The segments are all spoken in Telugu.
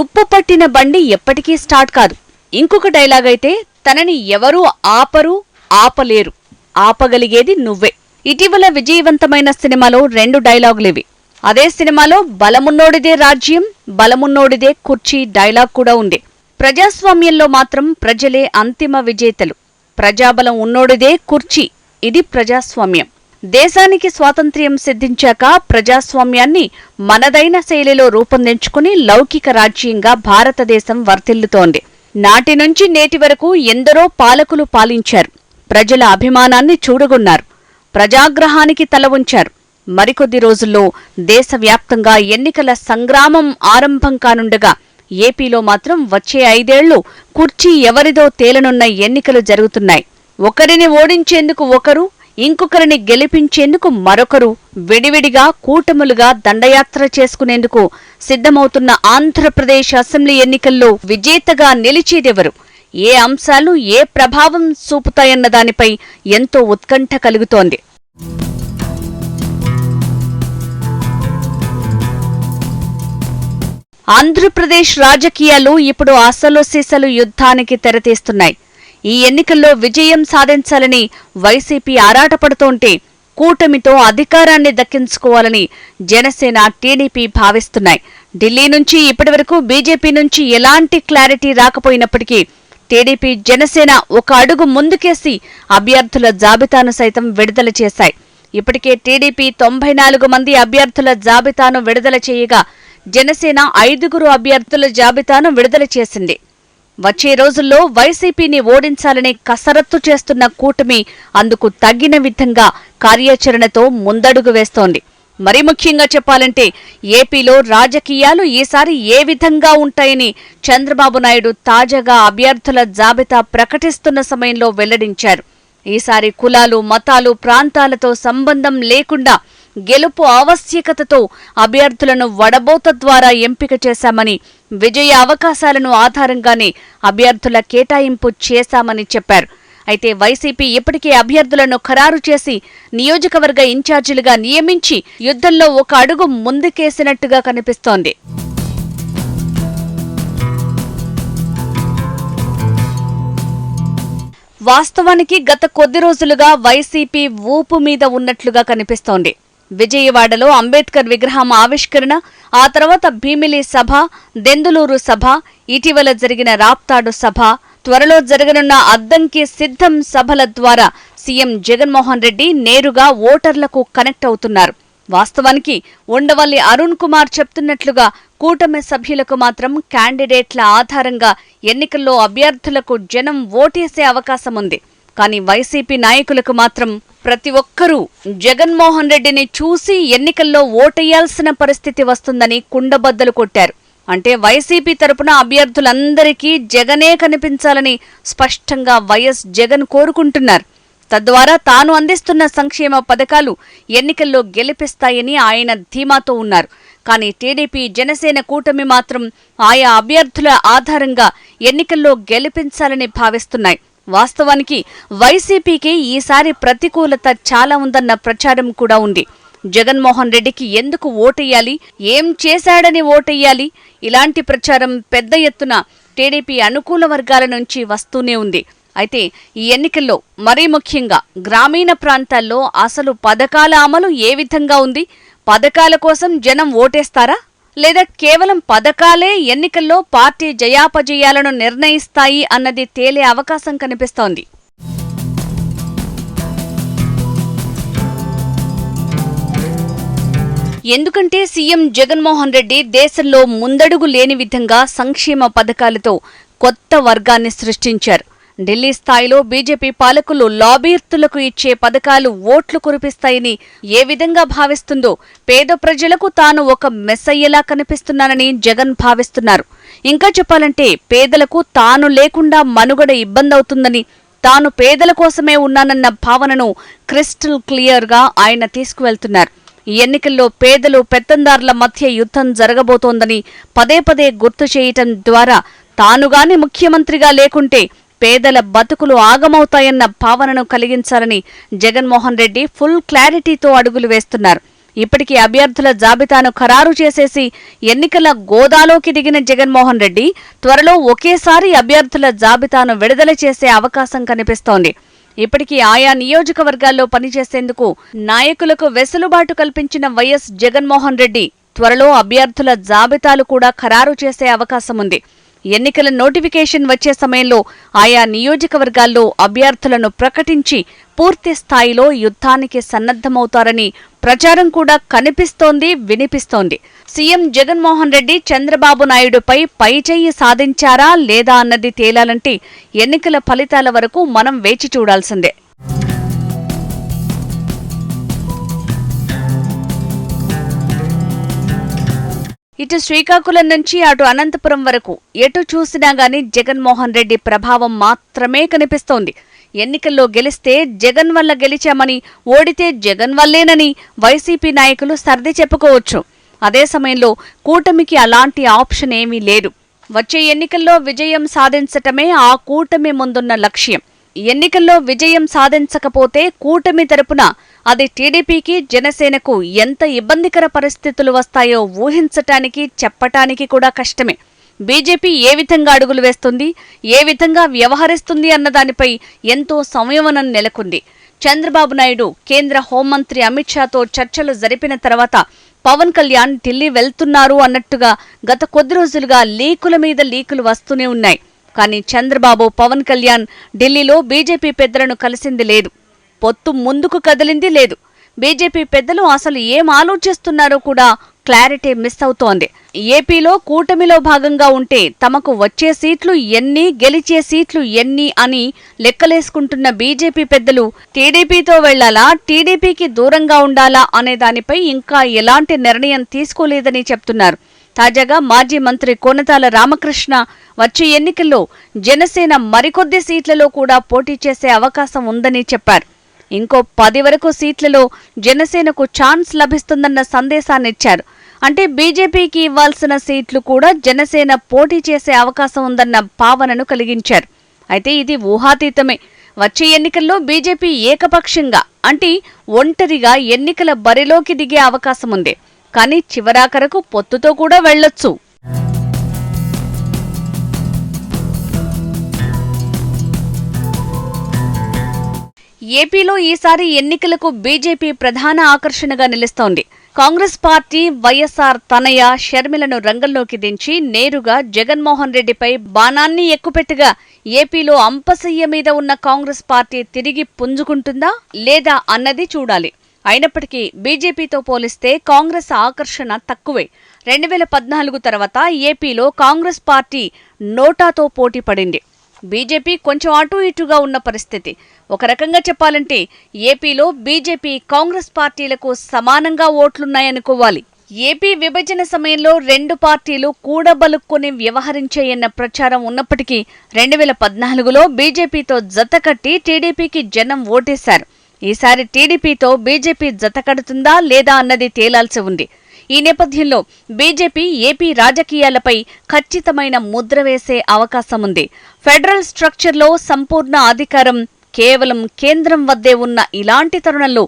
తుప్పు పట్టిన బండి ఎప్పటికీ స్టార్ట్ కాదు. ఇంకొక డైలాగ్ అయితే, తనని ఎవరూ ఆపరు, ఆపలేరు, ఆపగలిగేది నువ్వే. ఇటీవల విజయవంతమైన సినిమాలో 2 డైలాగులివి. అదే సినిమాలో బలమున్నోడిదే రాజ్యం, బలమున్నోడిదే కుర్చీ డైలాగ్ కూడా ఉంది. ప్రజాస్వామ్యంలో మాత్రం ప్రజలే అంతిమ విజేతలు. ప్రజాబలం ఉన్నోడిదే కుర్చీ, ఇది ప్రజాస్వామ్యం. దేశానికి స్వాతంత్ర్యం సిద్ధించాక ప్రజాస్వామ్యాన్ని మనదైన శైలిలో రూపొందించుకుని లౌకిక రాజ్యంగా భారతదేశం వర్ధిల్లుతోంది. నాటి నుంచి నేటి వరకు ఎందరో పాలకులు పాలించారు. ప్రజల అభిమానాన్ని చూడగొన్నారు. ప్రజాగ్రహానికి తల ఉంచారు. మరికొద్ది రోజుల్లో దేశవ్యాప్తంగా ఎన్నికల సంగ్రామం ఆరంభం కానుండగా ఏపీలో మాత్రం వచ్చే 5 ఏళ్లు కుర్చీ ఎవరిదో తేలనున్న ఎన్నికలు జరుగుతున్నాయి. ఒకరిని ఓడించేందుకు ఒకరు, ఇంకొకరిని గెలిపించేందుకు మరొకరు విడివిడిగా కూటములుగా దండయాత్ర చేసుకునేందుకు సిద్ధమవుతున్న ఆంధ్రప్రదేశ్ అసెంబ్లీ ఎన్నికల్లో విజేతగా నిలిచేదెవరు, ఏ అంశాలు ఏ ప్రభావం చూపుతాయన్న దానిపై ఎంతో ఉత్కంఠ కలుగుతోంది. ఆంధ్రప్రదేశ్ రాజకీయాలు ఇప్పుడు అసలు సిసలు యుద్ధానికి తెరతీస్తున్నాయి. ఈ ఎన్నికల్లో విజయం సాధించాలని వైసీపీ ఆరాటపడుతోంటే కూటమితో అధికారాన్ని దక్కించుకోవాలని జనసేన, టీడీపీ భావిస్తున్నాయి. ఢిల్లీ నుంచి ఇప్పటివరకు బీజేపీ నుంచి ఎలాంటి క్లారిటీ రాకపోయినప్పటికీ టీడీపీ, జనసేన ఒక అడుగు ముందుకేసి అభ్యర్థుల జాబితాను సైతం విడుదల చేశాయి. ఇప్పటికే టీడీపీ 94 మంది అభ్యర్థుల జాబితాను విడుదల చేయగా జనసేన 5 అభ్యర్థుల జాబితాను విడుదల చేసింది. వచ్చే రోజుల్లో వైసీపీని ఓడించాలని కసరత్తు చేస్తున్న కూటమి అందుకు తగిన విధంగా కార్యాచరణతో ముందడుగు వేస్తోంది. మరీ ముఖ్యంగా చెప్పాలంటే ఏపీలో రాజకీయాలు ఈసారి ఏ విధంగా ఉంటాయని చంద్రబాబు నాయుడు తాజాగా అభ్యర్థుల జాబితా ప్రకటిస్తున్న సమయంలో వెల్లడించారు. ఈసారి కులాలు, మతాలు, ప్రాంతాలతో సంబంధం లేకుండా గెలుపు ఆవశ్యకతతో అభ్యర్థులను వడబోత ద్వారా ఎంపిక చేశామని, విజయ అవకాశాలను ఆధారంగానే అభ్యర్థుల కేటాయింపు చేశామని చెప్పారు. అయితే వైసీపీ ఇప్పటికే అభ్యర్థులను ఖరారు చేసి నియోజకవర్గ ఇన్ఛార్జీలుగా నియమించి యుద్ధంలో ఒక అడుగు ముందుకేసినట్టుగా కనిపిస్తోంది. వాస్తవానికి గత కొద్ది రోజులుగా వైసీపీ ఊపు మీద ఉన్నట్లుగా కనిపిస్తోంది. విజయవాడలో అంబేద్కర్ విగ్రహం ఆవిష్కరణ, ఆ తర్వాత భీమిలి సభ, దెందులూరు సభ, ఇటీవల జరిగిన రాప్తాడు సభ, త్వరలో జరగనున్న అద్దంకి సిద్ధం సభల ద్వారా సీఎం జగన్మోహన్ రెడ్డి నేరుగా ఓటర్లకు కనెక్ట్ అవుతున్నారు. వాస్తవానికి ఉండవల్లి అరుణ్ కుమార్ చెప్తున్నట్లుగా కూటమి సభ్యులకు మాత్రం క్యాండిడేట్ల ఆధారంగా ఎన్నికల్లో అభ్యర్థులకు జనం ఓటేసే అవకాశం ఉంది. కానీ వైసీపీ నాయకులకు మాత్రం ప్రతి ఒక్కరూ జగన్మోహన్ రెడ్డిని చూసి ఎన్నికల్లో ఓటేయాల్సిన పరిస్థితి వస్తుందని కుండబద్దలు కొట్టారు. అంటే వైసీపీ తరపున అభ్యర్థులందరికీ జగనే కనిపించాలని స్పష్టంగా వైఎస్ జగన్ కోరుకుంటున్నారు. తద్వారా తాను అందిస్తున్న సంక్షేమ పథకాలు ఎన్నికల్లో గెలిపిస్తాయని ఆయన ధీమాతో ఉన్నారు. కానీ టీడీపీ, జనసేన కూటమి మాత్రం ఆయా అభ్యర్థుల ఆధారంగా ఎన్నికల్లో గెలిపించాలని భావిస్తున్నాయి. వాస్తవానికి వైసీపీకి ఈసారి ప్రతికూలత చాలా ఉందన్న ప్రచారం కూడా ఉంది. జగన్మోహన్ రెడ్డికి ఎందుకు ఓటెయ్యాలి, ఏం చేశాడని ఓటెయ్యాలి, ఇలాంటి ప్రచారం పెద్ద ఎత్తున టీడీపీ అనుకూల వర్గాల నుంచి వస్తూనే ఉంది. అయితే ఈ ఎన్నికల్లో మరీ ముఖ్యంగా గ్రామీణ ప్రాంతాల్లో అసలు పథకాల అమలు ఏ విధంగా ఉంది, పథకాల కోసం జనం ఓటేస్తారా, లేదా కేవలం పథకాలే ఎన్నికల్లో పార్టీ జయాపజయాలను నిర్ణయిస్తాయి అన్నది తేలే అవకాశం కనిపిస్తోంది. ఎందుకంటే సీఎం జగన్మోహన్ రెడ్డి దేశంలో ముందడుగు లేని విధంగా సంక్షేమ పథకాలతో కొత్త వర్గాన్ని సృష్టించారు. ఢిల్లీ స్థాయిలో బీజేపీ పాలకులు లాబీర్తులకు ఇచ్చే పథకాలు ఓట్లు కురిపిస్తాయని ఏ విధంగా భావిస్తుందో పేద ప్రజలకు తాను ఒక మెస్సయ్యలా కనిపిస్తున్నానని జగన్ భావిస్తున్నారు. ఇంకా చెప్పాలంటే పేదలకు తాను లేకుండా మనుగడ ఇబ్బందవుతుందని, తాను పేదల కోసమే ఉన్నానన్న భావనను క్రిస్టల్ క్లియర్గా ఆయన తీసుకువెళ్తున్నారు. ఈ ఎన్నికల్లో పేదలు పెత్తందార్ల మధ్య యుద్ధం జరగబోతోందని పదే పదే గుర్తు చేయటం ద్వారా తానుగాని ముఖ్యమంత్రిగా లేకుంటే పేదల బతుకులు ఆగమవుతాయన్న భావనను కలిగించాలని జగన్మోహన్ రెడ్డి ఫుల్ క్లారిటీతో అడుగులు వేస్తున్నారు. ఇప్పటికీ అభ్యర్థుల జాబితాను ఖరారు చేసేసి ఎన్నికల గోదాలోకి దిగిన జగన్మోహన్ రెడ్డి త్వరలో ఒకేసారి అభ్యర్థుల జాబితాను విడుదల చేసే అవకాశం కనిపిస్తోంది. ఇప్పటికీ ఆయా నియోజకవర్గాల్లో పనిచేసేందుకు నాయకులకు వెసులుబాటు కల్పించిన వైఎస్ జగన్మోహన్ రెడ్డి త్వరలో అభ్యర్థుల జాబితాలు కూడా ఖరారు చేసే అవకాశముంది. ఎన్నికల నోటిఫికేషన్ వచ్చే సమయంలో ఆయా నియోజకవర్గాల్లో అభ్యర్థులను ప్రకటించి పూర్తి స్థాయిలో యుద్ధానికి సన్నద్ధమవుతారని ప్రచారం కూడా కనిపిస్తోంది, వినిపిస్తోంది. సీఎం జగన్మోహన్ రెడ్డి చంద్రబాబు నాయుడుపై పైచేయి సాధించారా లేదా అన్నది తేలాలంటే ఎన్నికల ఫలితాల వరకు మనం వేచి చూడాల్సిందే. ఇటు శ్రీకాకుళం నుంచి అటు అనంతపురం వరకు ఎటు చూసినా గానీ జగన్మోహన్ రెడ్డి ప్రభావం మాత్రమే కనిపిస్తోంది. ఎన్నికల్లో గెలిస్తే జగన్ వల్ల గెలిచామని, ఓడితే జగన్ వల్లేనని వైసీపీ నాయకులు సర్ది చెప్పుకోవచ్చు. అదే సమయంలో కూటమికి అలాంటి ఆప్షన్ ఏమీ లేదు. వచ్చే ఎన్నికల్లో విజయం సాధించటమే ఆ కూటమి ముందున్న లక్ష్యం. ఎన్నికల్లో విజయం సాధించకపోతే కూటమి తరపున అది టీడీపీకి, జనసేనకు ఎంత ఇబ్బందికర పరిస్థితులు వస్తాయో ఊహించటానికి, చెప్పటానికి కూడా కష్టమే. బీజేపీ ఏ విధంగా అడుగులు వేస్తుంది, ఏ విధంగా వ్యవహరిస్తుంది అన్నదానిపై ఎంతో సంయమనం నెలకొంది. చంద్రబాబు నాయుడు కేంద్ర హోంమంత్రి అమిత్ షాతో చర్చలు జరిపిన తర్వాత పవన్ కళ్యాణ్ ఢిల్లీ వెళ్తున్నారు అన్నట్టుగా గత కొద్ది రోజులుగా లీకుల మీద లీకులు వస్తూనే ఉన్నాయి. కానీ చంద్రబాబు, పవన్ కళ్యాణ్ ఢిల్లీలో బీజేపీ పెద్దలను కలిసింది లేదు. పొత్తు ముందుకు కదిలింది లేదు. బీజేపీ పెద్దలు అసలు ఏం ఆలోచిస్తున్నారో కూడా క్లారిటీ మిస్ అవుతోంది. ఏపీలో కూటమిలో భాగంగా ఉంటే తమకు వచ్చే సీట్లు ఎన్ని, గెలిచే సీట్లు ఎన్ని అని లెక్కలేసుకుంటున్న బీజేపీ పెద్దలు టీడీపీతో వెళ్లాలా, టీడీపీకి దూరంగా ఉండాలా అనే దానిపై ఇంకా ఎలాంటి నిర్ణయం తీసుకోలేదని చెప్తున్నారు. తాజాగా మాజీ మంత్రి కోనతాల రామకృష్ణ వచ్చే ఎన్నికల్లో జనసేన మరికొద్ది సీట్లలో కూడా పోటీ చేసే అవకాశం ఉందని చెప్పారు. ఇంకో 10 వరకు సీట్లలో జనసేనకు ఛాన్స్ లభిస్తుందన్న సందేశాన్నిచ్చారు. అంటే బీజేపీకి ఇవ్వాల్సిన సీట్లు కూడా జనసేన పోటీ చేసే అవకాశం ఉందన్న భావనను కలిగించారు. అయితే ఇది ఊహాతీతమే. వచ్చే ఎన్నికల్లో బీజేపీ ఏకపక్షంగా అంటే ఒంటరిగా ఎన్నికల బరిలోకి దిగే అవకాశం ఉంది. కానీ చివరాఖరకు పొత్తుతో కూడా వెళ్లొచ్చు. ఏపీలో ఈసారి ఎన్నికలకు బీజేపీ ప్రధాన ఆకర్షణగా నిలుస్తోంది. కాంగ్రెస్ పార్టీ వైఎస్ఆర్ తనయ షర్మిలను రంగంలోకి దించి నేరుగా జగన్మోహన్ రెడ్డిపై బాణాన్ని ఎక్కుపెట్టగా ఏపీలో అంపశయ్య మీద ఉన్న కాంగ్రెస్ పార్టీ తిరిగి పుంజుకుంటుందా లేదా అన్నది చూడాలి. అయినప్పటికీ బీజేపీతో పోలిస్తే కాంగ్రెస్ ఆకర్షణ తక్కువే. 2014 తర్వాత ఏపీలో కాంగ్రెస్ పార్టీ నోటాతో పోటీ పడింది. బీజేపీ కొంచెం అటూ ఇటుగా ఉన్న పరిస్థితి. ఒక రకంగా చెప్పాలంటే ఏపీలో బీజేపీ, కాంగ్రెస్ పార్టీలకు సమానంగా ఓట్లున్నాయనుకోవాలి. ఏపీ విభజన సమయంలో 2 పార్టీలు కూడబలుక్కుని వ్యవహరించాయన్న ప్రచారం ఉన్నప్పటికీ 2014లో బీజేపీతో జతకట్టి టీడీపీకి జనం ఓటేశారు. ఈసారి టీడీపీతో బీజేపీ జతకడుతుందా లేదా అన్నది తేలాల్సి ఉంది. ఈ నేపథ్యంలో బీజేపీ ఏపీ రాజకీయాలపై ఖచ్చితమైన ముద్ర వేసే అవకాశముంది. ఫెడరల్ స్ట్రక్చర్లో సంపూర్ణ అధికారం కేవలం కేంద్రం వద్దే ఉన్న ఇలాంటి తరుణంలో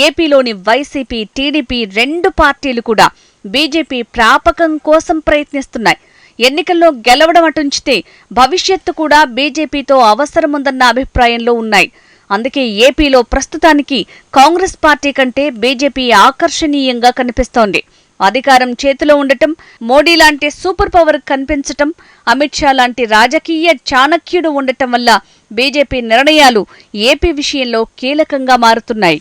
ఏపీలోని వైసీపీ, టీడీపీ 2 పార్టీలు కూడా బీజేపీ ప్రాపకం కోసం ప్రయత్నిస్తున్నాయి. ఎన్నికల్లో గెలవడం అటుంచితే భవిష్యత్తు కూడా బీజేపీతో అవసరముందన్న అభిప్రాయంలో ఉన్నాయి. అందుకే ఏపీలో ప్రస్తుతానికి కాంగ్రెస్ పార్టీ కంటే బీజేపీ ఆకర్షణీయంగా కనిపిస్తోంది. అధికారం చేతిలో ఉండటం, మోడీ లాంటి సూపర్ పవర్ కనిపించటం, అమిత్ షా లాంటి రాజకీయ చాణక్యుడు ఉండటం వల్ల బీజేపీ నిర్ణయాలు ఏపీ విషయంలో కీలకంగా మారుతున్నాయి.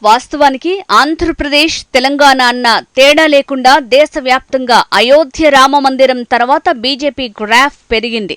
వాస్తవానికి ఆంధ్రప్రదేశ్, తెలంగాణ అన్న తేడా లేకుండా దేశవ్యాప్తంగా అయోధ్య రామ మందిరం తర్వాత బీజేపీ గ్రాఫ్ పెరిగింది.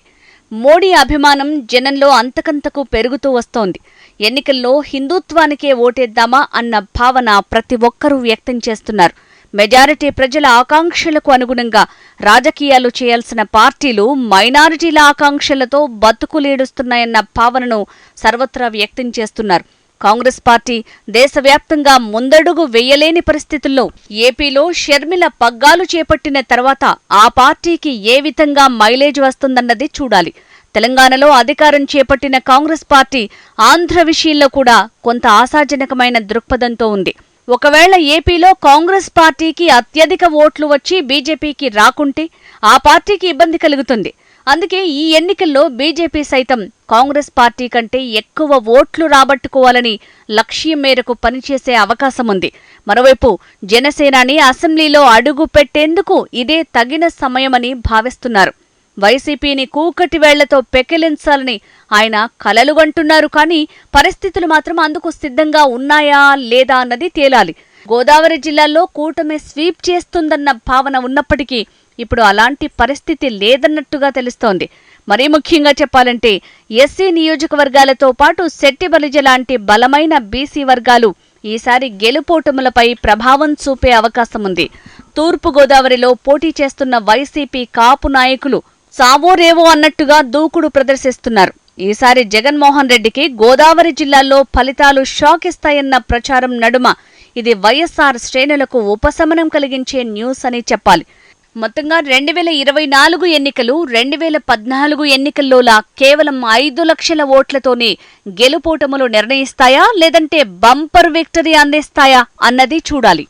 మోడీ అభిమానం జనంలో అంతకంతకు పెరుగుతూ వస్తోంది. ఎన్నికల్లో హిందుత్వానికే ఓటేద్దామా అన్న భావన ప్రతి ఒక్కరూ వ్యక్తం చేస్తున్నారు. మెజారిటీ ప్రజల ఆకాంక్షలకు అనుగుణంగా రాజకీయాలు చేయాల్సిన పార్టీలు మైనారిటీల ఆకాంక్షలతో బతుకులీడుస్తున్నాయన్న భావనను సర్వత్రా వ్యక్తం చేస్తున్నారు. కాంగ్రెస్ పార్టీ దేశవ్యాప్తంగా ముందడుగు వేయలేని పరిస్థితుల్లో ఏపీలో షర్మిల పగ్గాలు చేపట్టిన తర్వాత ఆ పార్టీకి ఏ విధంగా మైలేజ్ వస్తుందన్నది చూడాలి. తెలంగాణలో అధికారం చేపట్టిన కాంగ్రెస్ పార్టీ ఆంధ్ర విషయంలో కూడా కొంత ఆశాజనకమైన దృక్పథంతో ఉంది. ఒకవేళ ఏపీలో కాంగ్రెస్ పార్టీకి అత్యధిక ఓట్లు వచ్చి బీజేపీకి రాకుంటే ఆ పార్టీకి ఇబ్బంది కలుగుతుంది. అందుకే ఈ ఎన్నికల్లో బీజేపీ సైతం కాంగ్రెస్ పార్టీ కంటే ఎక్కువ ఓట్లు రాబట్టుకోవాలని లక్ష్యం మేరకు పనిచేసే అవకాశముంది. మరోవైపు జనసేనాని అసెంబ్లీలో అడుగు పెట్టేందుకు ఇదే తగిన సమయమని భావిస్తున్నారు. వైసీపీని కూకటి వేళ్లతో పెకిలించాలని ఆయన కలలుగంటున్నారు. కానీ పరిస్థితులు మాత్రం అందుకు సిద్ధంగా ఉన్నాయా లేదా అన్నది తేలాలి. గోదావరి జిల్లాల్లో కూటమి స్వీప్ చేస్తుందన్న భావన ఉన్నప్పటికీ ఇప్పుడు అలాంటి పరిస్థితి లేదన్నట్టుగా తెలుస్తోంది. మరీ ముఖ్యంగా చెప్పాలంటే ఎస్సీ నియోజకవర్గాలతో పాటు శెట్టి బలిజ లాంటి బలమైన బీసీ వర్గాలు ఈసారి గెలుపోటములపై ప్రభావం చూపే అవకాశముంది. తూర్పుగోదావరిలో పోటీ చేస్తున్న వైసీపీ కాపు నాయకులు సావోరేవో అన్నట్టుగా దూకుడు ప్రదర్శిస్తున్నారు. ఈసారి జగన్మోహన్ రెడ్డికి గోదావరి జిల్లాల్లో ఫలితాలు షాక్ ఇస్తాయన్న ప్రచారం నడుమ ఇది వైఎస్ఆర్ శ్రేణులకు ఉపశమనం కలిగించే న్యూస్ అని చెప్పాలి. మొత్తంగా 2024 ఎన్నికలు 2014 ఎన్నికల్లోలా కేవలం 5 లక్షల ఓట్లతోనే గెలుపోటములు నిర్ణయిస్తాయా లేదంటే బంపర్ విక్టరీ అందిస్తాయా అన్నది చూడాలి.